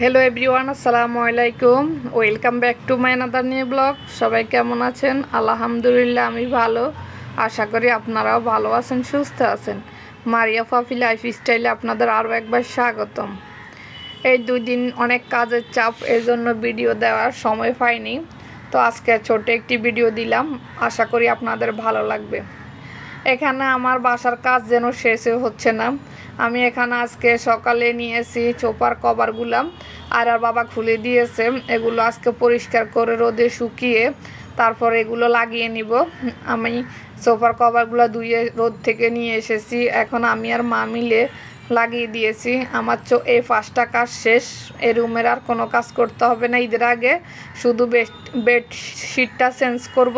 Hello everyone, আসসালামু আলাইকুম। Welcome back to my another new blog. সবাই কেমন আছেন? আলহামদুলিল্লাহ আমি ভালো। আশা করি আপনারাও ভালো আছেন, সুস্থ আছেন। মারিয়া ফাফি লাইফ স্টাইলে আপনাদের আরও একবার স্বাগতম। এই 2 দিন অনেক কাজের চাপ, এর জন্য ভিডিও দেওয়ার সময় পাইনি। তো আজকে ছোট একটি ভিডিও দিলাম, আশা করি আপনাদের ভালো লাগবে। এখানে আমার বাসার কাজ যেন শেষে হচ্ছে না। আমি এখানে আজকে সকালে নিয়েছি সোফার কভারগুলো, আর বাবা খুলে দিয়েছে। এগুলো আজকে পরিষ্কার করে রোদে শুকিয়ে তারপর এগুলো লাগিয়ে নিব। আমি সোফার কভারগুলো ধুয়ে রোদ থেকে নিয়ে এসেছি, এখন আমি আর মা মিলে লাগিয়ে দিয়েছি। আমার এই 5টা কাজ শেষ। এই রুমের আর কোনো কাজ করতে হবে না ঈদের আগে, শুধু বেডশিটটা চেঞ্জ করব,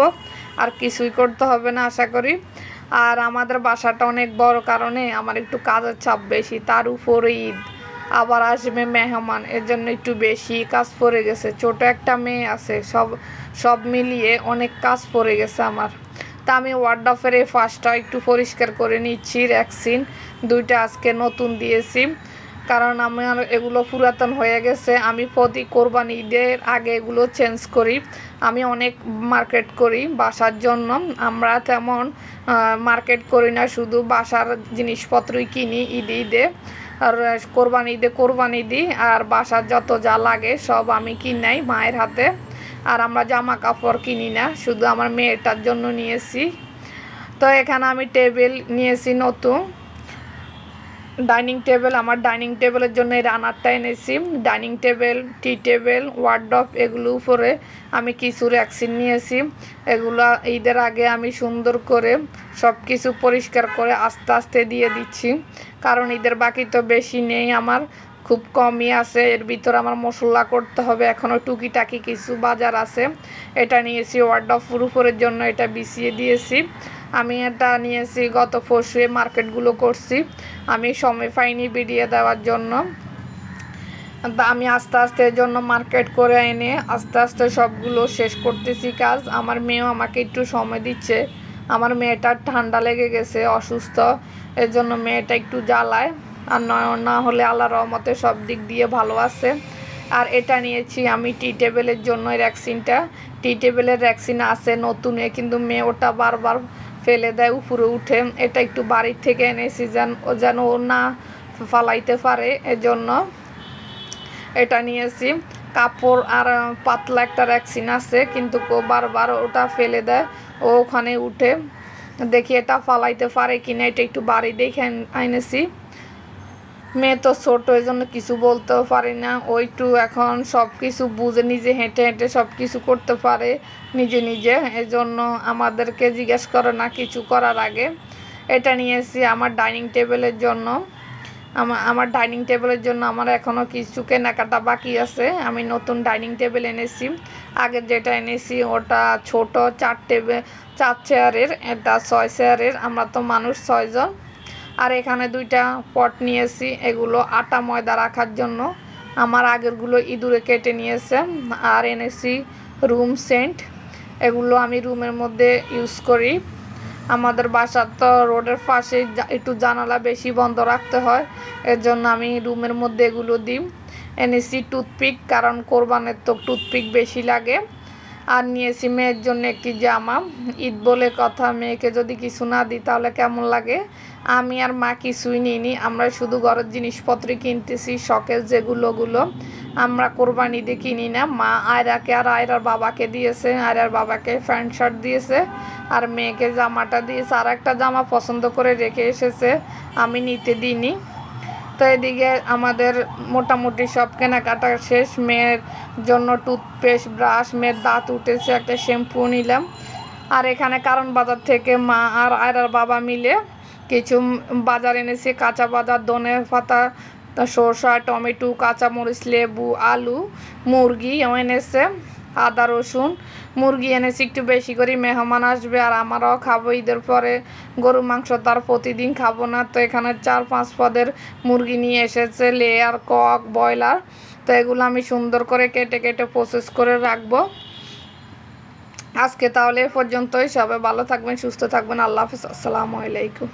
আর কিছুই করতে হবে না আশা করি। আর আমাদের বাসাটা অনেক বড় কারণে আমার একটু কাজের চাপ বেশি, তার উপরে ঈদ, আবার আসবে মেহমান, এর জন্য একটু বেশি কাজ পড়ে গেছে। ছোট একটা মেয়ে আছে, সব মিলিয়ে অনেক কাজ পড়ে গেছে আমার। তা আমি ওয়ার্ডরোবের এই ফার্স্টটা একটু পরিষ্কার করে নিচ্ছি। র্যাকসিন 2টা আজকে নতুন দিয়েছি, কারণ আমার এগুলো পুরাতন হয়ে গেছে। আমি প্রতি কোরবানি ঈদের আগে এগুলো চেঞ্জ করি। আমি অনেক মার্কেট করি বাসার জন্য। আমরা তেমন মার্কেট করি না, শুধু বাসার জিনিসপত্রই কিনি ঈদে। আর কোরবানি দিই, আর বাসার যত যা লাগে সব আমি কিনাই মায়ের হাতে। আর আমরা জামা কাপড় কিনি না, শুধু আমার মেয়েটার জন্য নিয়েছি। তো এখানে আমি টেবিল নিয়েছি নতুন, ডাইনিং টেবিল। আমার ডাইনিং টেবিলের জন্য এই রানারটা এনেছি। ডাইনিং টেবিল, টি টেবিল, ওয়ার্ডরোব, এগুলো উপরে আমি কিছু র্যাকসিন নিয়েছি। এগুলো ঈদের আগে আমি সুন্দর করে সব কিছু পরিষ্কার করে আস্তে আস্তে দিয়ে দিচ্ছি, কারণ ঈদের বাকি তো বেশি নেই, আমার খুব কমই আছে। এর ভিতর আমার মশলা করতে হবে, এখনও টুকিটাকি কিছু বাজার আছে। এটা নিয়েছি ওয়ার্ডরোব উপরের জন্য, এটা বিছিয়ে দিয়েছি। আমি এটা নিয়েছি গত পরশু, মার্কেটগুলো করছি, আমি সময় পাইনি ভিডিও দেওয়ার জন্য। আমি আস্তে আস্তে এর জন্য মার্কেট করে এনে আস্তে আস্তে সবগুলো শেষ করতেছি কাজ। আমার মেয়েও আমাকে একটু সময় দিচ্ছে। আমার মেয়েটার ঠান্ডা লেগে গেছে, অসুস্থ, এর জন্য মেয়েটা একটু জ্বালায়। আর না হলে আল্লাহর রহমতে সব দিক দিয়ে ভালো আছে। আর এটা নিয়েছি আমি টি টেবিলের জন্য র্যাকসিনটা। টি টেবিলের র্যাকসিন আছে নতুনে, কিন্তু মেয়ে ওটা বারবার ফেলে দেয় উপরে উঠে। এটা একটু বাড়ির থেকে এনেছি যেন ও না ফালাইতে পারে, এজন্য এটা নিয়েছি। কাপড় আর পাতলা একটা র্যাকসিন আছে, কিন্তু বারবার ওটা ফেলে দেয়, ও ওখানে উঠে। দেখি এটা ফালাইতে পারে কিনা, এটা একটু বাড়ি দেখে এনেছি। মেয়ে তো ছোট, এই জন্য কিছু বলতেও পারি না। ও একটু এখন সব কিছু বুঝে, নিজে হেঁটে হেঁটে সব কিছু করতে পারে নিজে নিজে, এজন্য আমাদেরকে জিজ্ঞেস করে না কিছু করার আগে। এটা নিয়েছি আমার ডাইনিং টেবিলের জন্য। আমার ডাইনিং টেবিলের জন্য আমার এখনও কিছু কেনাকাটা বাকি আছে। আমি নতুন ডাইনিং টেবিল এনেছি। আগের যেটা এনেছি ওটা ছোট 4 চেয়ারের, এটা 6 চেয়ারের। আমরা তো মানুষ 6 জন। আর এখানে 2টা পট নিয়েছি, এগুলো আটা ময়দা রাখার জন্য। আমার আগেরগুলো ইঁদুরে কেটে নিয়েছে। আর এনেছি রুম সেন্ট, এগুলো আমি রুমের মধ্যে ইউজ করি। আমাদের বাসার তো রোডের পাশে, একটু জানালা বেশি বন্ধ রাখতে হয়, এর জন্য আমি রুমের মধ্যে এগুলো দিই। এনেছি টুথপিক, কারণ কোরবানের তো টুথপিক বেশি লাগে। আর নিয়েছি মেয়ের জন্য একটি জামা। ঈদ বলে কথা, মেয়েকে যদি কিছু না দিই তাহলে কেমন লাগে। আমি আর মা কিছুই নিইনি, আমরা শুধু ঘরের জিনিসপত্রই কিনতেছি, শখের যেগুলো আমরা কোরবানি দিয়ে কিনি না। মা আয়রাকে আর আয়রার বাবাকে দিয়েছে, আয়রার বাবাকে প্যান্ট শার্ট দিয়েছে, আর মেয়েকে জামাটা দিয়েছে। আর একটা জামা পছন্দ করে রেখে এসেছে, আমি নিতে দিইনি। তো এদিকে আমাদের মোটামুটি সব কেনাকাটা শেষ। মেয়ের জন্য টুথপেস্ট, ব্রাশ, মেয়ের দাঁত উঠেছে, একটা শ্যাম্পু নিলাম। আর এখানে কারণ বাজার থেকে মা আর আয়রার বাবা মিলে কিছু বাজার এনেছে, কাঁচা বাজার, ধনে পাতা, সরষা, টমেটো, কাঁচামরিচ, লেবু, আলু, মুরগি এনেছে, আদা রসুন। মুরগি এনেছি একটু বেশি করে, মেহমান আসবে আর আমরাও খাবো ঈদের পরে। গরু মাংস তার প্রতিদিন খাবো না, তো এখানে 4-5 পদের মুরগি নিয়ে এসেছে, লেয়ার, কক, ব্রয়লার। তো এগুলো আমি সুন্দর করে কেটে কেটে প্রসেস করে রাখবো। আজকে তাহলে এ পর্যন্তই। সবাই ভালো থাকবেন, সুস্থ থাকবেন। আল্লাহ হাফেজ, আসসালামু আলাইকুম।